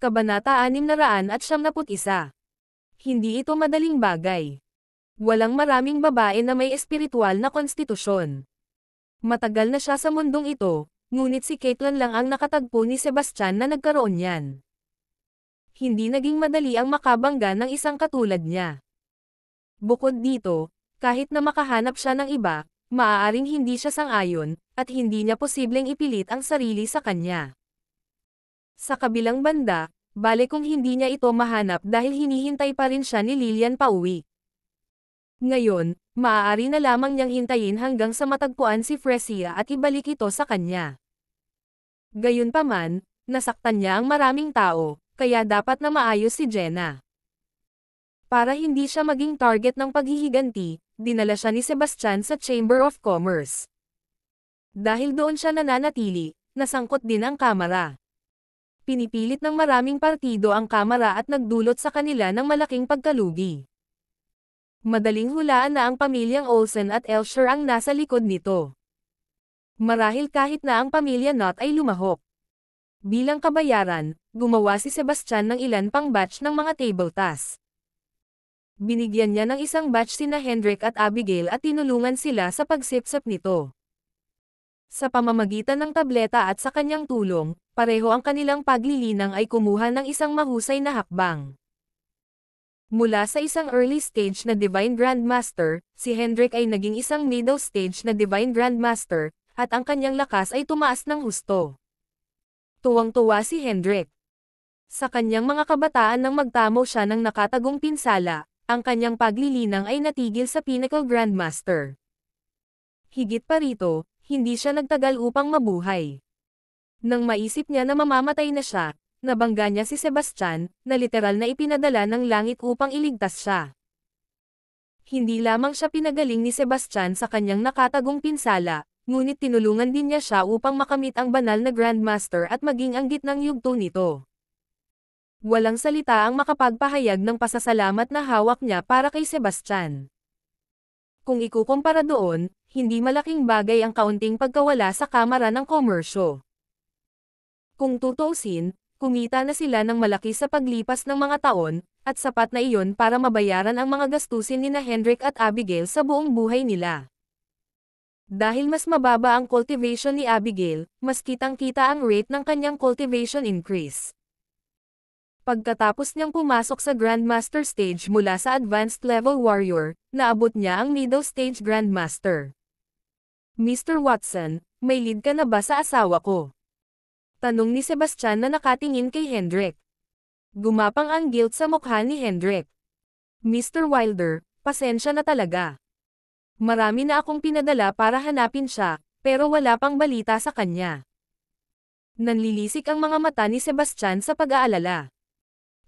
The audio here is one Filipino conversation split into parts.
Kabanata 671. Hindi ito madaling bagay. Walang maraming babae na may espiritual na konstitusyon. Matagal na siya sa mundong ito, ngunit si Caitlyn lang ang nakatagpo ni Sebastian na nagkaroon niyan. Hindi naging madali ang makabangga ng isang katulad niya. Bukod dito, kahit na makahanap siya ng iba, maaaring hindi siya sang-ayon, at hindi niya posibleng ipilit ang sarili sa kanya. Sa kabilang banda, bale kung hindi niya ito mahanap dahil hinihintay pa rin siya ni Lillian pauwi. Ngayon, maaari na lamang niyang hintayin hanggang sa matagpuan si Fresia at ibalik ito sa kanya. Gayunpaman, nasaktan niya ang maraming tao, kaya dapat na maayos si Jenna. Para hindi siya maging target ng paghihiganti, dinala siya ni Sebastian sa Chamber of Commerce. Dahil doon siya nananatili, nasangkot din ang kamara. Pinipilit ng maraming partido ang kamara at nagdulot sa kanila ng malaking pagkalugi. Madaling hulaan na ang pamilyang Olsen at Elsher ang nasa likod nito. Marahil kahit na ang pamilya Knott ay lumahok. Bilang kabayaran, gumawa si Sebastian ng ilan pang batch ng mga table tasks. Binigyan niya ng isang batch sina Hendrik at Abigail at tinulungan sila sa pagsipsip nito. Sa pamamagitan ng tableta at sa kanyang tulong, pareho ang kanilang paglilinang ay kumuha ng isang mahusay na hakbang. Mula sa isang early stage na Divine Grandmaster, si Hendrik ay naging isang middle stage na Divine Grandmaster, at ang kanyang lakas ay tumaas ng husto. Tuwang-tuwa si Hendrik. Sa kanyang mga kabataan nang magtamo siya ng nakatagong pinsala, ang kanyang paglilinang ay natigil sa Pinnacle Grandmaster. Higit pa rito, hindi siya nagtagal upang mabuhay. Nang maisip niya na mamamatay na siya, nabangga niya si Sebastian, na literal na ipinadala ng langit upang iligtas siya. Hindi lamang siya pinagaling ni Sebastian sa kanyang nakatagong pinsala, ngunit tinulungan din niya siya upang makamit ang banal na Grandmaster at maging ang gitnang yugto nito. Walang salita ang makapagpahayag ng pasasalamat na hawak niya para kay Sebastian. Kung ikukumpara doon, hindi malaking bagay ang kaunting pagkawala sa kamara ng komersyo. Kung tutuusin, kumita na sila ng malaki sa paglipas ng mga taon, at sapat na iyon para mabayaran ang mga gastusin nina Hendrik at Abigail sa buong buhay nila. Dahil mas mababa ang cultivation ni Abigail, mas kitang-kita ang rate ng kanyang cultivation increase. Pagkatapos niyang pumasok sa Grandmaster stage mula sa Advanced Level Warrior, naabot niya ang Middle Stage Grandmaster. Mr. Watson, may lead ka na ba sa asawa ko? Tanong ni Sebastian na nakatingin kay Hendrik. Gumapang ang guilt sa mukha ni Hendrik. Mr. Wilder, pasensya na talaga. Marami na akong pinadala para hanapin siya, pero wala pang balita sa kanya. Nanlilisik ang mga mata ni Sebastian sa pag-aalala.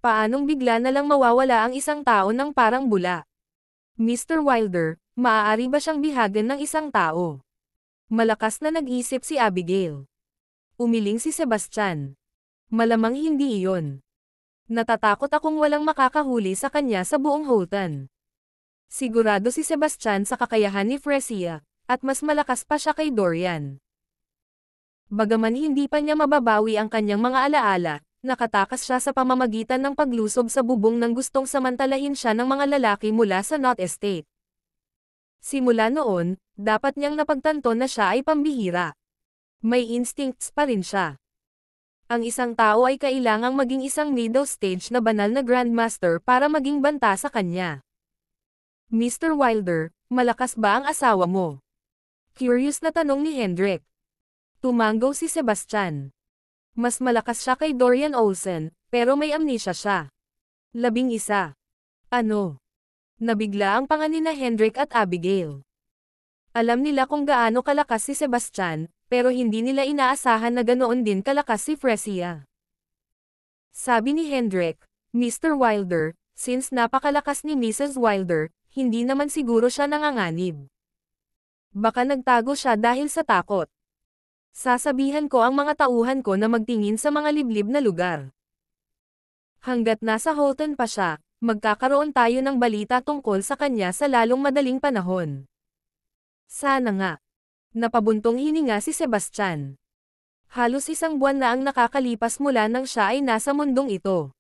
Paanong bigla na lang mawawala ang isang tao ng parang bula? Mr. Wilder, maaari ba siyang bihagan ng isang tao? Malakas na nag-isip si Abigail. Umiling si Sebastian. Malamang hindi iyon. Natatakot akong walang makakahuli sa kanya sa buong Holton. Sigurado si Sebastian sa kakayahan ni Fresia, at mas malakas pa siya kay Dorian. Bagaman hindi pa niya mababawi ang kanyang mga alaala, nakatakas siya sa pamamagitan ng paglusob sa bubong nang gustong samantalahin siya ng mga lalaki mula sa Knott Estate. Simula noon, dapat niyang napagtanto na siya ay pambihira. May instincts pa rin siya. Ang isang tao ay kailangang maging isang middle stage na banal na Grandmaster para maging banta sa kanya. Mr. Wilder, malakas ba ang asawa mo? Curious na tanong ni Hendrik. Tumanggaw si Sebastian. Mas malakas siya kay Dorian Olsen, pero may amnesia siya. 11. Ano? Nabigla ang panga nina Hendrik at Abigail. Alam nila kung gaano kalakas si Sebastian, pero hindi nila inaasahan na ganoon din kalakas si Fresia. Sabi ni Hendrik, Mr. Wilder, since napakalakas ni Mrs. Wilder, hindi naman siguro siya nanganganib. Baka nagtago siya dahil sa takot. Sasabihan ko ang mga tauhan ko na magtingin sa mga liblib na lugar. Hanggat nasa Holton pa siya, magkakaroon tayo ng balita tungkol sa kanya sa lalong madaling panahon. Sana nga. Napabuntong hininga si Sebastian. Halos isang buwan na ang nakakalipas mula nang siya ay nasa mundong ito.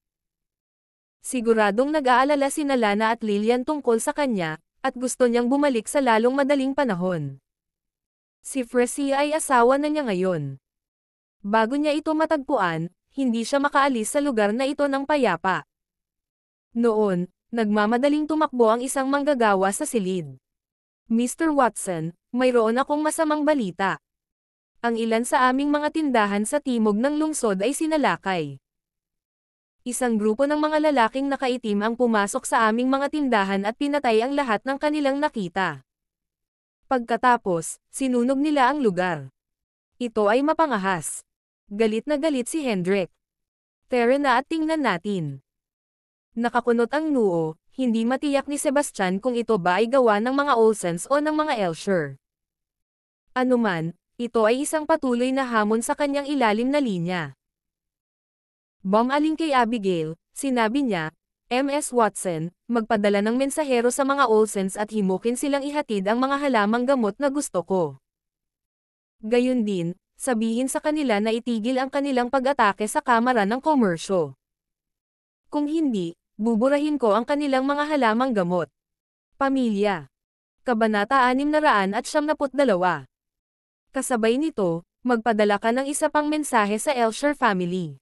Siguradong nag-aalala sina Lana at Lillian tungkol sa kanya, at gusto niyang bumalik sa lalong madaling panahon. Si Fresia ay asawa na niya ngayon. Bago niya ito matagpuan, hindi siya makaalis sa lugar na ito ng payapa. Noon, nagmamadaling tumakbo ang isang manggagawa sa silid. Mr. Watson, mayroon akong masamang balita. Ang ilan sa aming mga tindahan sa timog ng lungsod ay sinalakay. Isang grupo ng mga lalaking nakaitim ang pumasok sa aming mga tindahan at pinatay ang lahat ng kanilang nakita. Pagkatapos, sinunog nila ang lugar. Ito ay mapangahas. Galit na galit si Hendrik. Tara na at tingnan natin. Nakakunot ang noo, hindi matiyak ni Sebastian kung ito ba ay gawa ng mga Olsens o ng mga Elsher. Anuman, ito ay isang patuloy na hamon sa kanyang ilalim na linya. Bumaling kay Abigail, sinabi niya, Ms. Watson, magpadala ng mensahero sa mga Olsens at himukin silang ihatid ang mga halamang gamot na gusto ko. Gayun din, sabihin sa kanila na itigil ang kanilang pag-atake sa kamara ng komersyo. Kung hindi, buburahin ko ang kanilang mga halamang gamot. Pamilya. Kabanata 672. Kasabay nito, magpadala ka ng isa pang mensahe sa Elsher family.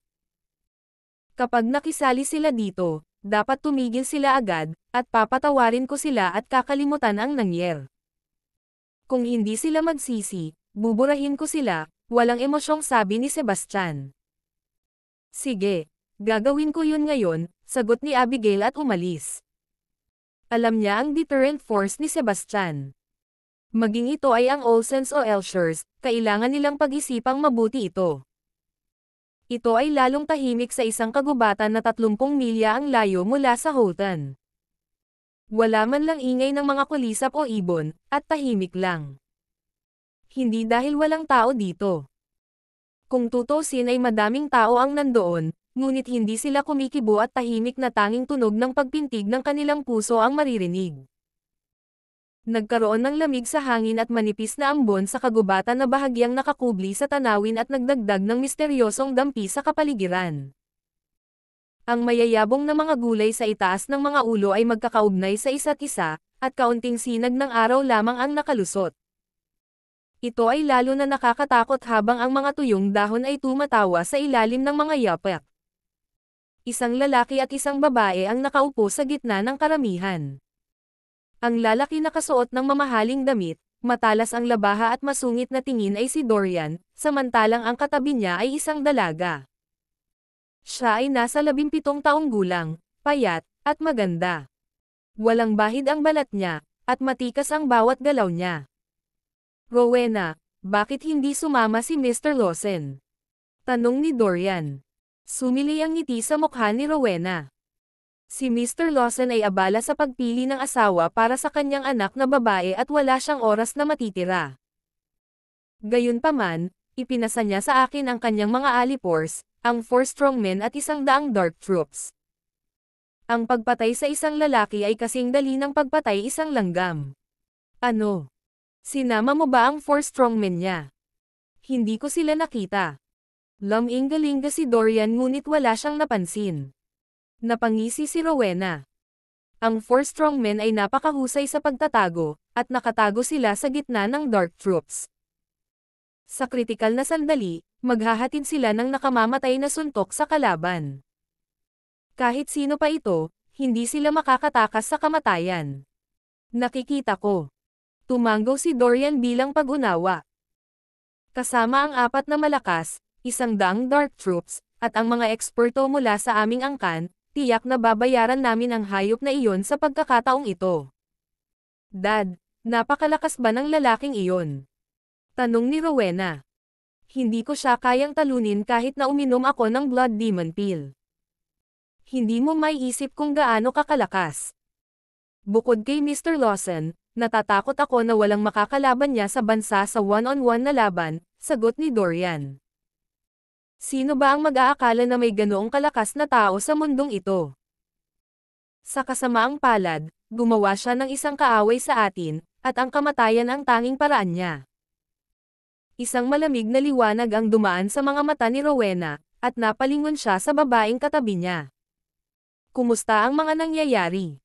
Kapag nakisali sila dito, dapat tumigil sila agad, at papatawarin ko sila at kakalimutan ang nangyari. Kung hindi sila magsisi, buburahin ko sila, walang emosyong sabi ni Sebastian. Sige, gagawin ko yun ngayon, sagot ni Abigail at umalis. Alam niya ang deterrent force ni Sebastian. Maging ito ay ang Olsens o Elshers, kailangan nilang pag-isipang mabuti ito. Ito ay lalong tahimik sa isang kagubatan na 30 milya ang layo mula sa Houghton. Wala man lang ingay ng mga kulisap o ibon, at tahimik lang. Hindi dahil walang tao dito. Kung tutusin ay madaming tao ang nandoon, ngunit hindi sila kumikibo at tahimik na tanging tunog ng pagpintig ng kanilang puso ang maririnig. Nagkaroon ng lamig sa hangin at manipis na ambon sa kagubatan na bahagyang nakakubli sa tanawin at nagdagdag ng misteryosong dampi sa kapaligiran. Ang mayayabong na mga gulay sa itaas ng mga ulo ay magkakaugnay sa isa't isa, at kaunting sinag ng araw lamang ang nakalusot. Ito ay lalo na nakakatakot habang ang mga tuyong dahon ay tumatawa sa ilalim ng mga yapak. Isang lalaki at isang babae ang nakaupo sa gitna ng karamihan. Ang lalaki nakasuot ng mamahaling damit, matalas ang labaha at masungit na tingin ay si Dorian, samantalang ang katabi niya ay isang dalaga. Siya ay nasa 17 taong gulang, payat, at maganda. Walang bahid ang balat niya, at matikas ang bawat galaw niya. Rowena, bakit hindi sumama si Mr. Lawson? Tanong ni Dorian. Sumili ang ngiti sa mukha ni Rowena. Si Mr. Lawson ay abala sa pagpili ng asawa para sa kanyang anak na babae at wala siyang oras na matitira. Gayunpaman, ipinasa niya sa akin ang kanyang mga alipors, ang 4 strongmen at 100 dark troops. Ang pagpatay sa isang lalaki ay kasing dali ng pagpatay isang langgam. Ano? Sinama mo ba ang 4 strongmen niya? Hindi ko sila nakita. Laming-galinga si Dorian ngunit wala siyang napansin. Napangisi si Rowena. Ang 4 strongmen ay napakahusay sa pagtatago, at nakatago sila sa gitna ng dark troops. Sa kritikal na sandali, maghahatid sila ng nakamamatay na suntok sa kalaban. Kahit sino pa ito, hindi sila makakatakas sa kamatayan. Nakikita ko. Tumanggo si Dorian bilang pag-unawa. Kasama ang 4 na malakas, 100 dark troops, at ang mga eksperto mula sa aming angkan, tiyak na babayaran namin ang hayop na iyon sa pagkakataong ito. Dad, napakalakas ba ng lalaking iyon? Tanong ni Rowena. Hindi ko siya kayang talunin kahit na uminom ako ng blood demon pill. Hindi mo maiisip kung gaano kakalakas. Bukod kay Mr. Lawson, natatakot ako na walang makakalaban niya sa bansa sa one-on-one na laban, sagot ni Dorian. Sino ba ang mag-aakala na may ganoong kalakas na tao sa mundong ito? Sa kasamaang palad, gumawa siya ng isang kaaway sa atin, at ang kamatayan ang tanging paraan niya. Isang malamig na liwanag ang dumaan sa mga mata ni Rowena, at napalingon siya sa babaeng katabi niya. Kumusta ang mga nangyayari?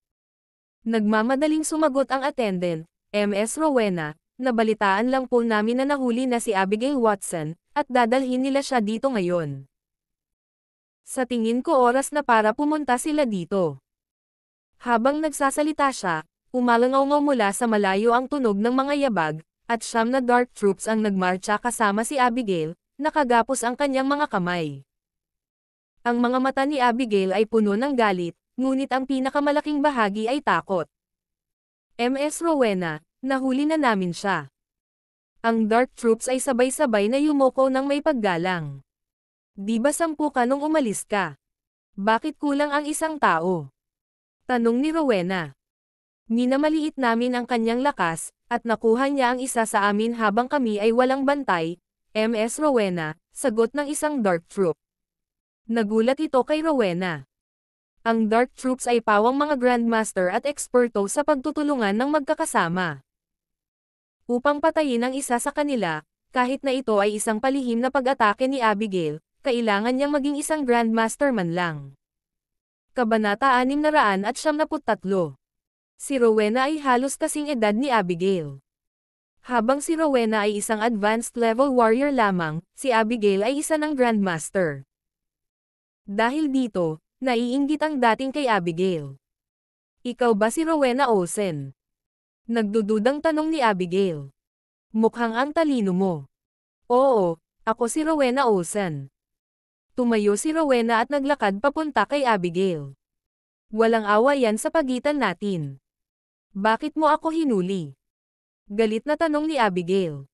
Nagmamadaling sumagot ang attendant, Ms. Rowena, nabalitaan lang po namin na nahuli na si Abigail Watson, at dadalhin nila siya dito ngayon. Sa tingin ko oras na para pumunta sila dito. Habang nagsasalita siya, umalangaw mula sa malayo ang tunog ng mga yabag, at siyam na dark troops ang nagmarcha kasama si Abigail, nakagapos ang kanyang mga kamay. Ang mga mata ni Abigail ay puno ng galit, ngunit ang pinakamalaking bahagi ay takot. Ms. Rowena, nahuli na namin siya. Ang dark troops ay sabay-sabay na yumoko ng may paggalang. Di ba 10 ka nung umalis ka? Bakit kulang ang isang tao? Tanong ni Rowena. Minamaliit namin ang kanyang lakas, at nakuha niya ang isa sa amin habang kami ay walang bantay, Ms. Rowena, sagot ng isang dark troop. Nagulat ito kay Rowena. Ang dark troops ay pawang mga grandmaster at eksperto sa pagtutulungan ng magkakasama. Upang patayin ang isa sa kanila, kahit na ito ay isang palihim na pag-atake ni Abigail, kailangan niyang maging isang grandmaster man lang. Kabanata 673. Si Rowena ay halos kasing edad ni Abigail. Habang si Rowena ay isang advanced level warrior lamang, si Abigail ay isa ng grandmaster. Dahil dito, naiinggit ang dating kay Abigail. Ikaw ba si Rowena Olsen? Nagdududang tanong ni Abigail. Mukhang ang talino mo. Oo, ako si Rowena Olsen. Tumayo si Rowena at naglakad papunta kay Abigail. Walang awa yan sa pagitan natin. Bakit mo ako hinuli? Galit na tanong ni Abigail.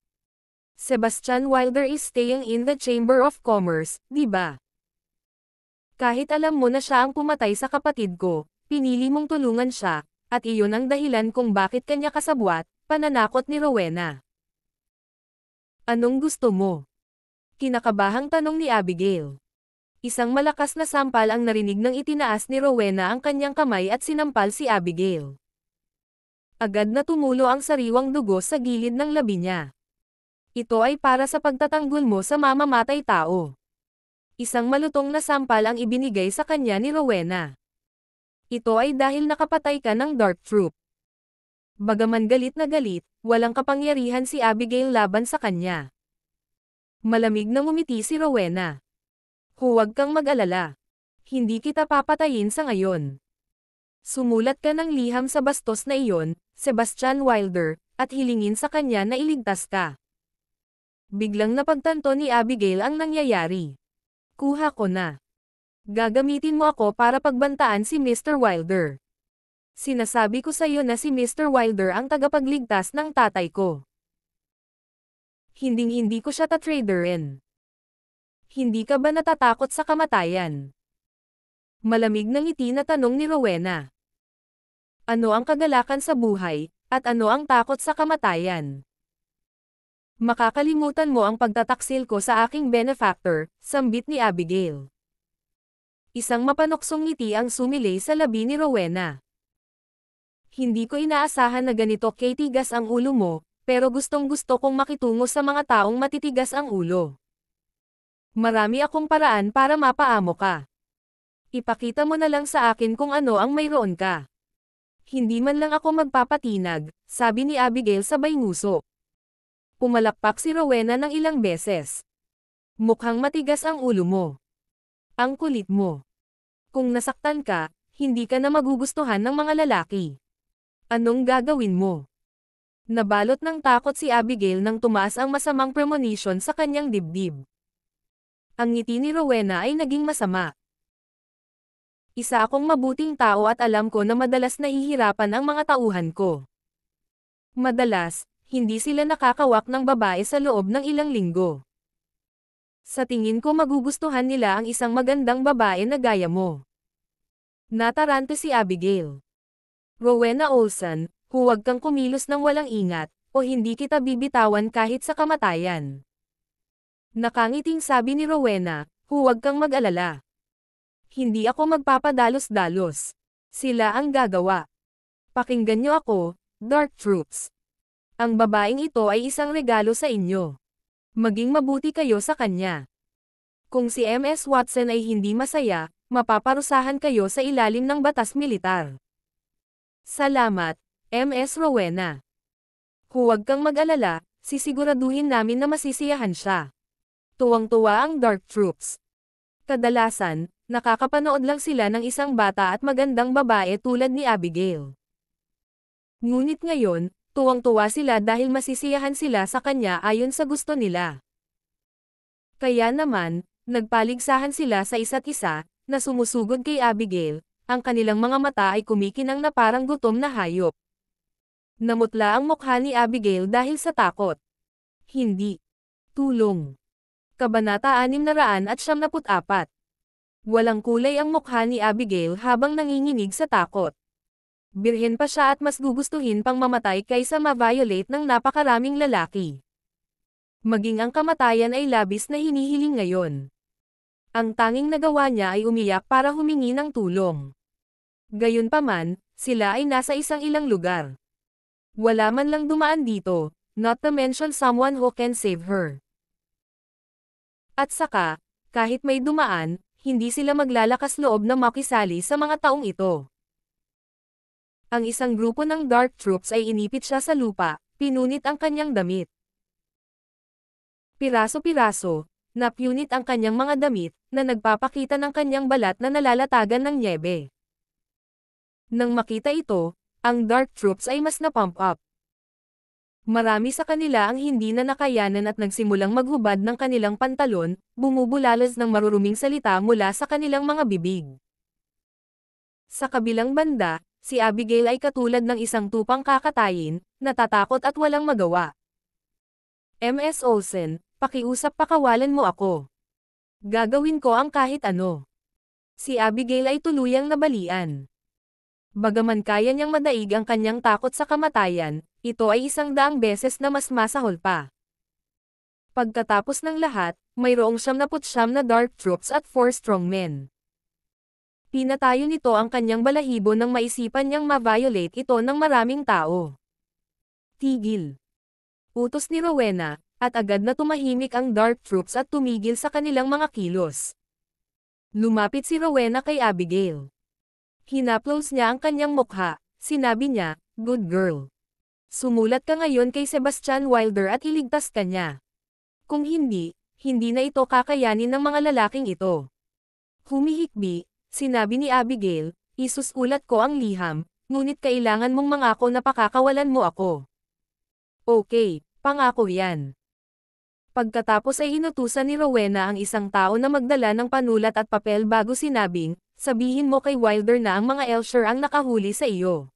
Sebastian Wilder is staying in the Chamber of Commerce, di ba? Kahit alam mo na siya ang pumatay sa kapatid ko, pinili mong tulungan siya, at iyon ang dahilan kung bakit kanya kasabwat, pananakot ni Rowena. Anong gusto mo? Kinakabahang tanong ni Abigail. Isang malakas na sampal ang narinig nang itinaas ni Rowena ang kanyang kamay at sinampal si Abigail. Agad na tumulo ang sariwang dugo sa gilid ng labi niya. Ito ay para sa pagtatanggol mo sa mamamatay tao. Isang malutong na sampal ang ibinigay sa kanya ni Rowena. Ito ay dahil nakapatay ka ng dark troop. Bagaman galit na galit, walang kapangyarihan si Abigail laban sa kanya. Malamig na ngumiti si Rowena. Huwag kang mag-alala. Hindi kita papatayin sa ngayon. Sumulat ka ng liham sa bastos na iyon, Sebastian Wilder, at hilingin sa kanya na iligtas ka. Biglang napagtanto ni Abigail ang nangyayari. Kuha ko na. Gagamitin mo ako para pagbantaan si Mr. Wilder. Sinasabi ko sa iyo na si Mr. Wilder ang tagapagligtas ng tatay ko. Hinding-hindi ko siya tatraderin. Hindi ka ba natatakot sa kamatayan? Malamig na ngiti na tanong ni Rowena. Ano ang kagalakan sa buhay, at ano ang takot sa kamatayan? Makakalimutan mo ang pagtataksil ko sa aking benefactor, sambit ni Abigail. Isang mapanoksong ngiti ang sumilay sa labi ni Rowena. Hindi ko inaasahan na ganito titigas ang ulo mo, pero gustong-gusto kong makitungo sa mga taong matitigas ang ulo. Marami akong paraan para mapaamo ka. Ipakita mo na lang sa akin kung ano ang mayroon ka. Hindi man lang ako magpapatinag, sabi ni Abigail sabay nguso. Pumalakpak si Rowena ng ilang beses. Mukhang matigas ang ulo mo. Ang kulit mo. Kung nasaktan ka, hindi ka na magugustuhan ng mga lalaki. Anong gagawin mo? Nabalot ng takot si Abigail nang tumaas ang masamang premonition sa kanyang dibdib. Ang ngiti ni Rowena ay naging masama. Isa akong mabuting tao at alam ko na madalas nahihirapan ang mga tauhan ko. Madalas, hindi sila nakakawak ng babae sa loob ng ilang linggo. Sa tingin ko magugustuhan nila ang isang magandang babae na gaya mo. Natarante si Abigail. Rowena Olsen, huwag kang kumilos ng walang ingat, o hindi kita bibitawan kahit sa kamatayan. Nakangiting sabi ni Rowena, huwag kang mag-alala. Hindi ako magpapadalos-dalos. Sila ang gagawa. Pakinggan niyo ako, Dark Troops. Ang babaeng ito ay isang regalo sa inyo. Maging mabuti kayo sa kanya. Kung si MS Watson ay hindi masaya, mapaparusahan kayo sa ilalim ng batas militar. Salamat, MS Rowena. Huwag kang mag-alala, sisiguraduhin namin na masisiyahan siya. Tuwang-tuwa ang Dark Troops. Kadalasan, nakakapanood lang sila ng isang bata at magandang babae tulad ni Abigail. Ngunit ngayon, tuwang-tuwa sila dahil masisiyahan sila sa kanya ayon sa gusto nila. Kaya naman, nagpaligsahan sila sa isa't isa, na sumusugod kay Abigail, ang kanilang mga mata ay kumikinang na parang gutom na hayop. Namutla ang mukha ni Abigail dahil sa takot. Hindi. Tulong. Kabanata 674. Walang kulay ang mukha ni Abigail habang nanginginig sa takot. Birhen pa siya at mas gugustuhin pang mamatay kaysa ma-violate ng napakaraming lalaki. Maging ang kamatayan ay labis na hinihiling ngayon. Ang tanging nagawa niya ay umiyak para humingi ng tulong. Gayunpaman, sila ay nasa isang ilang lugar. Wala man lang dumaan dito, not to mention someone who can save her. At saka, kahit may dumaan, hindi sila maglalakas loob na makisali sa mga taong ito. Ang isang grupo ng Dark Troops ay inipit siya sa lupa, pinunit ang kanyang damit. Piraso-piraso, napunit ang kanyang mga damit, na nagpapakita ng kanyang balat na nalalatagan ng nyebe. Nang makita ito, ang Dark Troops ay mas na-pump up. Marami sa kanila ang hindi na nakayanan at nagsimulang maghubad ng kanilang pantalon, bumubulalas ng maruruming salita mula sa kanilang mga bibig. Sa kabilang banda, si Abigail ay katulad ng isang tupang kakatayin, natatakot at walang magawa. MS Olsen, pakiusap pakawalan mo ako. Gagawin ko ang kahit ano. Si Abigail ay tuluyang nabalian. Bagaman kaya niyang madaig ang kanyang takot sa kamatayan, ito ay 100 beses na mas masahol pa. Pagkatapos ng lahat, mayroong 79 na Dark Troops at 4 strongmen. Pinatayo nito ang kanyang balahibo nang maisipan niyang ma-violate ito ng maraming tao. Tigil. Utos ni Rowena, at agad na tumahimik ang Dark Troops at tumigil sa kanilang mga kilos. Lumapit si Rowena kay Abigail. Hinaplos niya ang kanyang mukha, sinabi niya, "Good girl. Sumulat ka ngayon kay Sebastian Wilder at iligtas ka niya. Kung hindi, hindi na ito kakayanin ng mga lalaking ito." Humihikbi, sinabi ni Abigail, "Isusulat ko ang liham, ngunit kailangan mong mangako na pakakawalan mo ako." "Okay, pangako yan." Pagkatapos ay inutusan ni Rowena ang isang tao na magdala ng panulat at papel bago sinabing, "Sabihin mo kay Wilder na ang mga Elsher ang nakahuli sa iyo.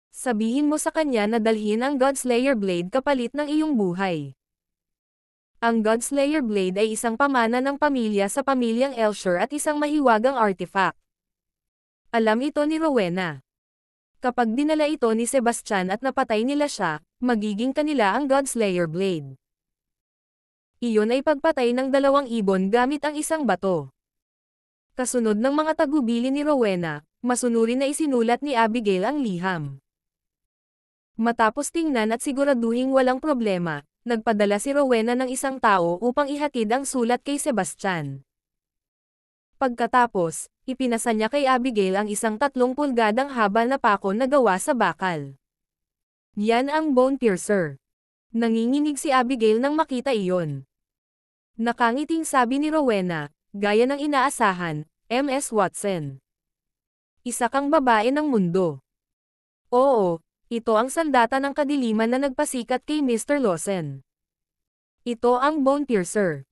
Sabihin mo sa kanya na dalhin ang Godslayer Blade kapalit ng iyong buhay." Ang Godslayer Blade ay isang pamana ng pamilya sa pamilyang Elsher at isang mahiwagang artifact. Alam ito ni Rowena. Kapag dinala ito ni Sebastian at napatay nila siya, magiging kanila ang Godslayer Blade. Iyon ay pagpatay ng 2 ibon gamit ang isang bato. Kasunod ng mga tagubili ni Rowena, masunuri na isinulat ni Abigail ang liham. Matapos tingnan at siguraduhing walang problema, nagpadala si Rowena ng isang tao upang ihatid ang sulat kay Sebastian. Pagkatapos, ipinasa niya kay Abigail ang isang 3 pulgadang haba na pako na gawa sa bakal. Yan ang bone piercer. Nanginginig si Abigail nang makita iyon. Nakangiting sabi ni Rowena, "Gaya ng inaasahan, MS Watson. Isa kang babae ng mundo." Oo, ito ang sandata ng kadiliman na nagpasikat kay Mr. Lawson. Ito ang bone piercer.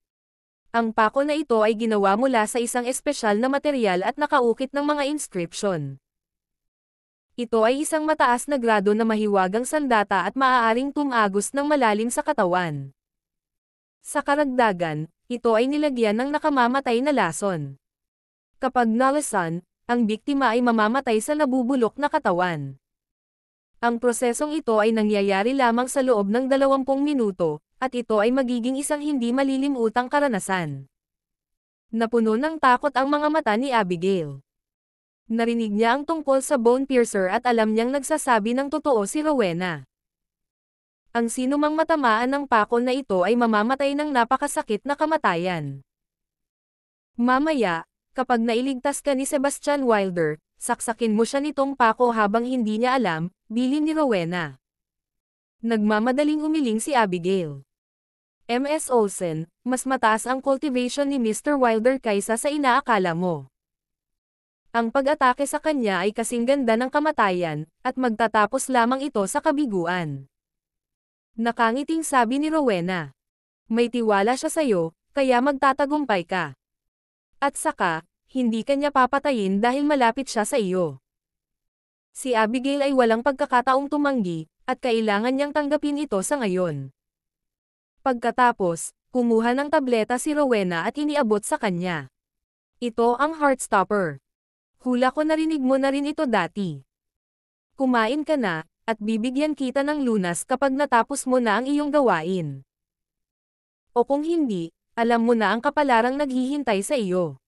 Ang pako na ito ay ginawa mula sa isang espesyal na material at nakaukit ng mga inscription. Ito ay isang mataas na grado na mahiwagang sandata at maaaring tumagos ng malalim sa katawan. Sa karagdagan, ito ay nilagyan ng nakamamatay na lason. Kapag nalason, ang biktima ay mamamatay sa nabubulok na katawan. Ang prosesong ito ay nangyayari lamang sa loob ng 20 minuto, at ito ay magiging isang hindi malilimutang karanasan. Napuno ng takot ang mga mata ni Abigail. Narinig niya ang tungkol sa bone piercer at alam niyang nagsasabi ng totoo si Rowena. Ang sinumang matamaan ng pako na ito ay mamamatay ng napakasakit na kamatayan. Mamaya, kapag nailigtas ka ni Sebastian Wilder, saksakin mo siya nitong pako habang hindi niya alam, bilin ni Rowena. Nagmamadaling umiling si Abigail. Ms. Olsen, mas mataas ang cultivation ni Mr. Wilder kaysa sa inaakala mo. Ang pag-atake sa kanya ay kasing ganda ng kamatayan, at magtatapos lamang ito sa kabiguan. Nakangiting sabi ni Rowena. May tiwala siya sa'yo, kaya magtatagumpay ka. At saka, hindi kanya papatayin dahil malapit siya sa iyo. Si Abigail ay walang pagkakataong tumanggi, at kailangan niyang tanggapin ito sa ngayon. Pagkatapos, kumuha ng tableta si Rowena at iniabot sa kanya. Ito ang Heartstopper. Hula ko narinig mo na rin ito dati. Kumain ka na, at bibigyan kita ng lunas kapag natapos mo na ang iyong gawain. O kung hindi, alam mo na ang kapalarang naghihintay sa iyo.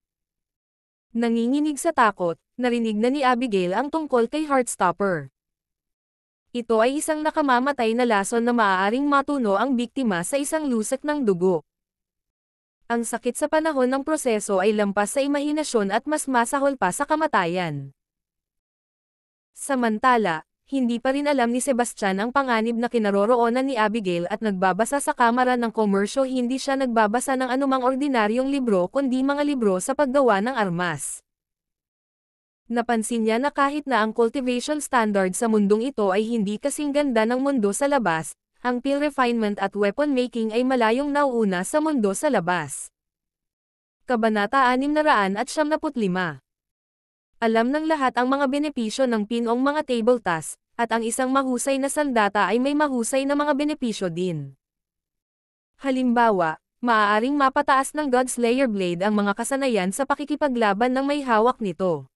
Nanginginig sa takot, narinig na ni Abigail ang tungkol kay Heartstopper. Ito ay isang nakamamatay na lason na maaaring matuno ang biktima sa isang lusak ng dugo. Ang sakit sa panahon ng proseso ay lampas sa imahinasyon at mas masahol pa sa kamatayan. Samantala, hindi pa rin alam ni Sebastian ang panganib na kinaroroonan ni Abigail at nagbabasa sa kamera ng komersyo. Hindi siya nagbabasa ng anumang ordinaryong libro kundi mga libro sa paggawa ng armas. Napansin niya na kahit na ang cultivation standard sa mundong ito ay hindi kasing ganda ng mundo sa labas, ang peel refinement at weapon making ay malayong nauuna sa mundo sa labas. Kabanata 675. Alam ng lahat ang mga benepisyo ng pinong mga table task, at ang isang mahusay na sandata ay may mahusay na mga benepisyo din. Halimbawa, maaaring mapataas ng Godslayer Blade ang mga kasanayan sa pakikipaglaban ng may hawak nito.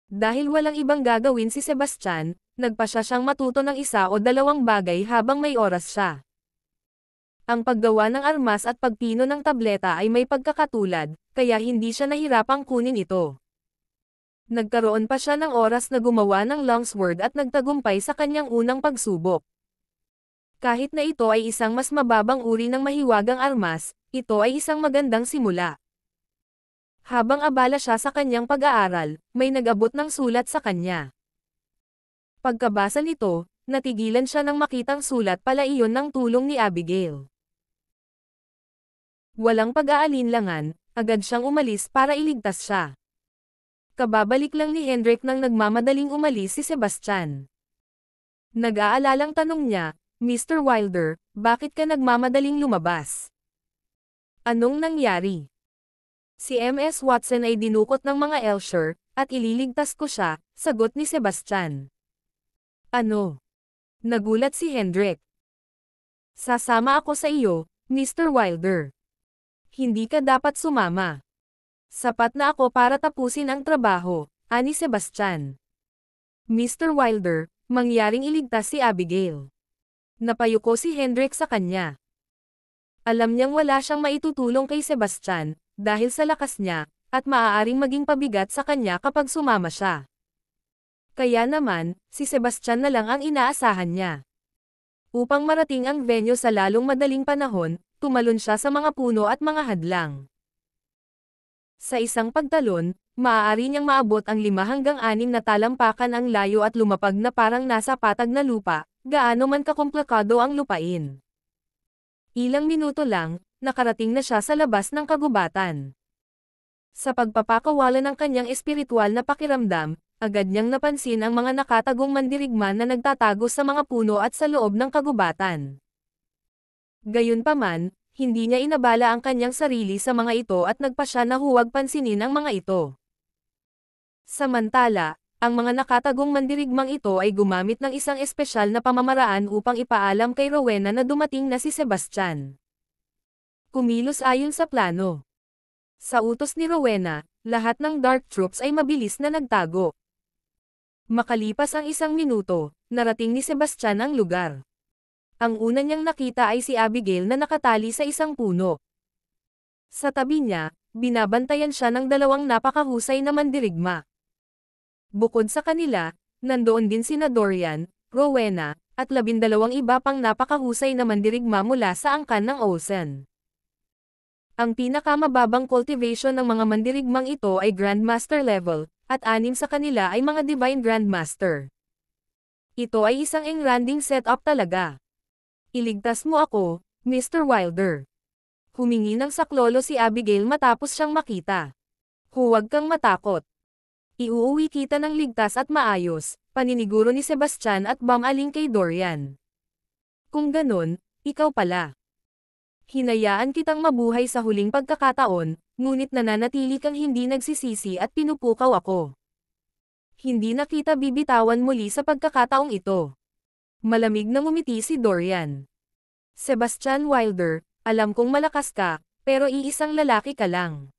Dahil walang ibang gagawin si Sebastian, nagpasya siyang matuto ng isa o dalawang bagay habang may oras siya. Ang paggawa ng armas at pagpino ng tableta ay may pagkakatulad, kaya hindi siya nahirapang kunin ito. Nagkaroon pa siya ng oras na gumawa ng longsword at nagtagumpay sa kanyang unang pagsubok. Kahit na ito ay isang mas mababang uri ng mahiwagang armas, ito ay isang magandang simula. Habang abala siya sa kanyang pag-aaral, may nag-abot ng sulat sa kanya. Pagkabasa nito, natigilan siya nang makitang sulat pala iyon ng tulong ni Abigail. Walang pag-aalinlangan, agad siyang umalis para iligtas siya. Kababalik lang ni Hendrik nang nagmamadaling umalis si Sebastian. Nag-aalalang tanong niya, Mr. Wilder, bakit ka nagmamadaling lumabas? Anong nangyari? Si Ms. Watson ay dinukot ng mga Elsher, at ililigtas ko siya, sagot ni Sebastian. Ano? Nagulat si Hendrik. Sasama ako sa iyo, Mr. Wilder. Hindi ka dapat sumama. Sapat na ako para tapusin ang trabaho, ani Sebastian. Mr. Wilder, mangyaring iligtas si Abigail. Napayuko si Hendrik sa kanya. Alam niyang wala siyang maitutulong kay Sebastian, dahil sa lakas niya, at maaaring maging pabigat sa kanya kapag sumama siya. Kaya naman, si Sebastian na lang ang inaasahan niya. Upang marating ang venue sa lalong madaling panahon, tumalon siya sa mga puno at mga hadlang. Sa isang pagtalon, maaari niyang maabot ang 5 hanggang 6 na talampakan ang layo at lumapag na parang nasa patag na lupa, gaano man kakomplikado ang lupain. Ilang minuto lang, nakarating na siya sa labas ng kagubatan. Sa pagpapakawala ng kanyang espiritual na pakiramdam, agad niyang napansin ang mga nakatagong mandirigman na nagtatago sa mga puno at sa loob ng kagubatan. Gayunpaman, hindi niya inabala ang kanyang sarili sa mga ito at nagpasya na huwag pansinin ang mga ito. Samantala, ang mga nakatagong mandirigmang ito ay gumamit ng isang espesyal na pamamaraan upang ipaalam kay Rowena na dumating na si Sebastian. Kumilos ayon sa plano. Sa utos ni Rowena, lahat ng Dark Troops ay mabilis na nagtago. Makalipas ang 1 minuto, narating ni Sebastian ang lugar. Ang una niyang nakita ay si Abigail na nakatali sa isang puno. Sa tabi niya, binabantayan siya ng 2 napakahusay na mandirigma. Bukod sa kanila, nandoon din sina Dorian, Rowena, at 12 iba pang napakahusay na mandirigma mula sa angkan ng Olsen. Ang pinakamababang cultivation ng mga mandirigmang ito ay Grandmaster level, at 6 sa kanila ay mga Divine Grandmaster. Ito ay isang engranding setup talaga. Iligtas mo ako, Mr. Wilder. Humingi ng saklolo si Abigail matapos siyang makita. Huwag kang matakot. Iuuwi kita ng ligtas at maayos, paniniguro ni Sebastian at bumaling kay Dorian. Kung ganun, ikaw pala. Hinayaan kitang mabuhay sa huling pagkakataon, ngunit nananatili kang hindi nagsisisi at pinupukaw ako. Hindi na kita bibitawan muli sa pagkakataong ito. Malamig na ngumiti si Dorian. Sebastian Wilder, alam kong malakas ka, pero iisang lalaki ka lang.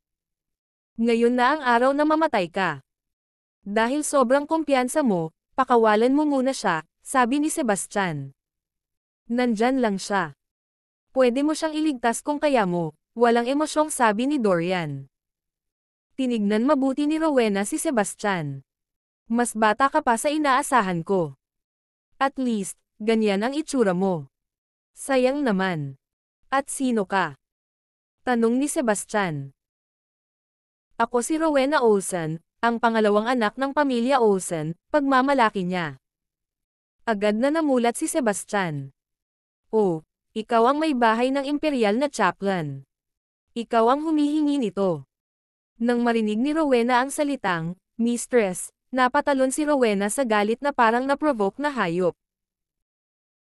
Ngayon na ang araw na mamatay ka. Dahil sobrang kumpiyansa mo, pakawalan mo muna siya, sabi ni Sebastian. Nandyan lang siya. Pwede mo siyang iligtas kung kaya mo, walang emosyong sabi ni Dorian. Tinignan mabuti ni Rowena si Sebastian. Mas bata ka pa sa inaasahan ko. At least, ganyan ang itsura mo. Sayang naman. At sino ka? Tanong ni Sebastian. Ako si Rowena Olsen, ang pangalawang anak ng pamilya Olsen, pagmamalaki niya. Agad na namulat si Sebastian. Oh, ikaw ang may bahay ng imperial na chaplain. Ikaw ang humihingi nito. Nang marinig ni Rowena ang salitang, Mistress, napatalon si Rowena sa galit na parang na-provoke na hayop.